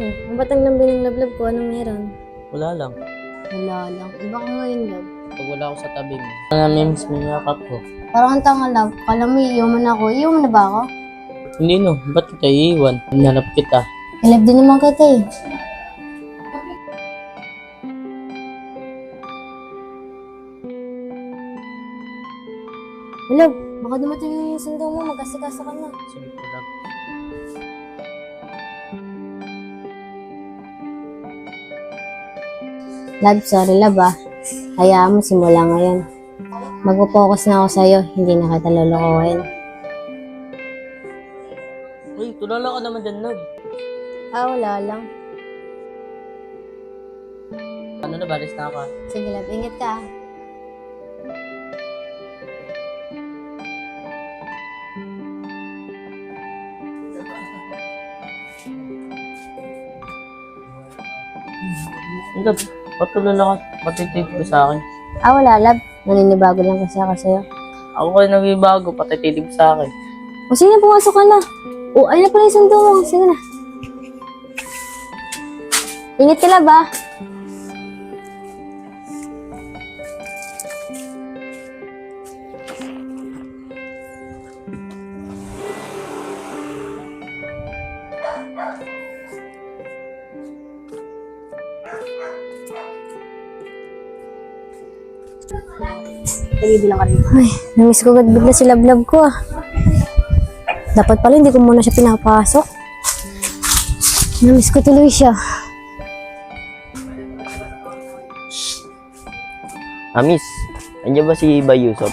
Ang batang lambi ng lablab ko, anong meron? Wala lang. Wala lang. Iba ka ngayon, love. Pag wala ako sa tabi mo. Namimiss mo yung yakap ko. Parang ang tanga, love. Kala mo iiwan ako. Iiwan na ba ako? Hindi no, ba't kita iiwan? Hinanap kita. Love din naman kita eh. Love, baka dumating yung sundo mo. Magkasikaso ka na. Sige po lang. Love, sorry love ah. Hayaan mo simula ngayon. Magpo-focus na ako sa'yo, hindi na kita lolokohin. Uy, tulala ka naman dyan, love. Wala lang. Ano na, balis na ako. Sige love, ingat ka ah. Love, ba't tulala ka? Ba't tititig ka sa akin? Wala love. Naninibago lang kasi ako sa'yo. Ako kayo nagbibago, pati tititig sa akin. O sige na, pumasok ka na. Ayun na pala yung sundo mo. Sige na. Ingat ka love ah. Ay, namiss ko agad bigla si Lablab ko ah. Dapat pala hindi ko muna siya pinapasok. Namiss ko tuloy siya. Miss, andiyan ba si Iba Yusuf?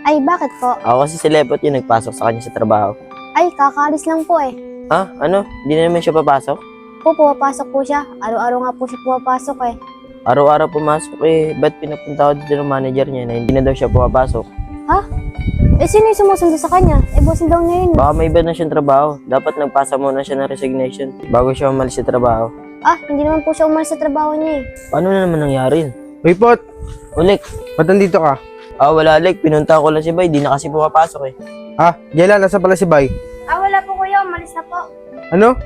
Ay, bakit po? Ako kasi si Lepot yung nagpasok sa kanya sa trabaho. Ay, kakaalis lang po eh. Ha? Ano? Hindi na naman siya papasok? Pumapasok po siya. Araw-araw nga po siya pumapasok eh. Araw-araw pumasok eh. Ba't pinapunta ko dito ng manager niya na hindi na daw siya pumapasok? Sino yung sumusundo sa kanya? Bossing daw niya yun. Baka may iba na siyang trabaho. Dapat nagpasa muna siya ng resignation bago siya umalis sa trabaho. Hindi naman po siya umalis sa trabaho niya eh. Paano na naman nangyari yun? Uy, Pot! Ulik! Ba't nandito ka? Wala Lek. Pinunta ko lang si Bay. Di na kasi pumapasok eh. Jela, nasa pala si Bay? Wala po kuya. Umalis na po. Ano?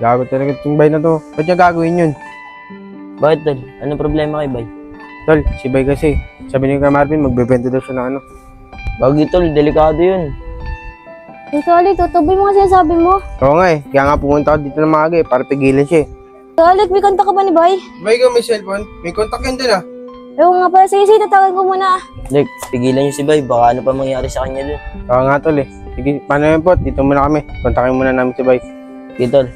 Gago talaga itong Bay na to. Ba't niya gagawin yun? Bakit tol? Anong problema kay Bay? Tol, si Bay kasi. Sabi ni Kuya Marvin, magbebenta daw siya ng ano. Bagi tol, delikado yun. Kali, tutuboy mo kasi sinasabi mo. Oo nga eh. Kaya nga pumunta ako dito ng maaga eh, para pigilan siya eh. Kalik, may kanta ka ba ni Bay? Bay, ikaw may cellphone? May contact yun din ah. Ewan nga pala. Sige, tatawagan ko muna. Lek, pigilan niyo si Bay. Baka ano pa mangyari sa kanya dun. Oo nga tol eh. Sige, paano yun Pot? Dito muna kami. Kontakin muna namin si Bay. Okay tol.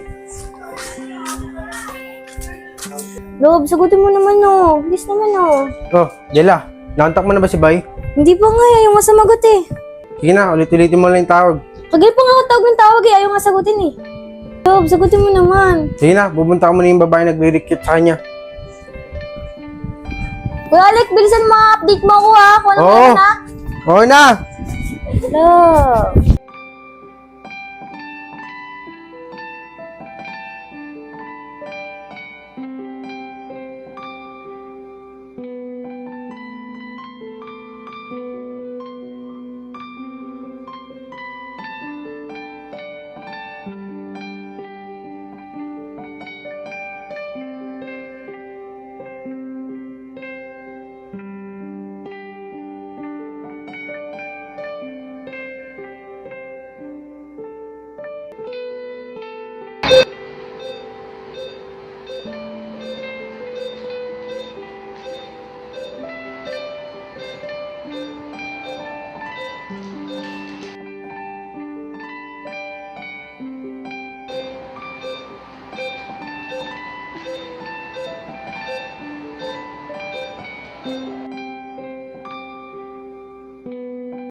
Rob, sagutin mo naman oh. Please naman oh. Oh, Jela, nakontak mo na ba si Bay? Hindi pa nga ayaw nga sumagot eh. Sige na, ulit-ulitin mo lang yung tawag. Kagaya pa nga ako tawag ng tawag eh. Ayaw nga sagutin eh. Rob, sagutin mo naman. Sige na, pupunta ka muna yung babae nagre-recruit sa kanya. Kuya Alec, bilisan mo update mo ako ha. Kung ano Oo. meron ha. Oo na! Love.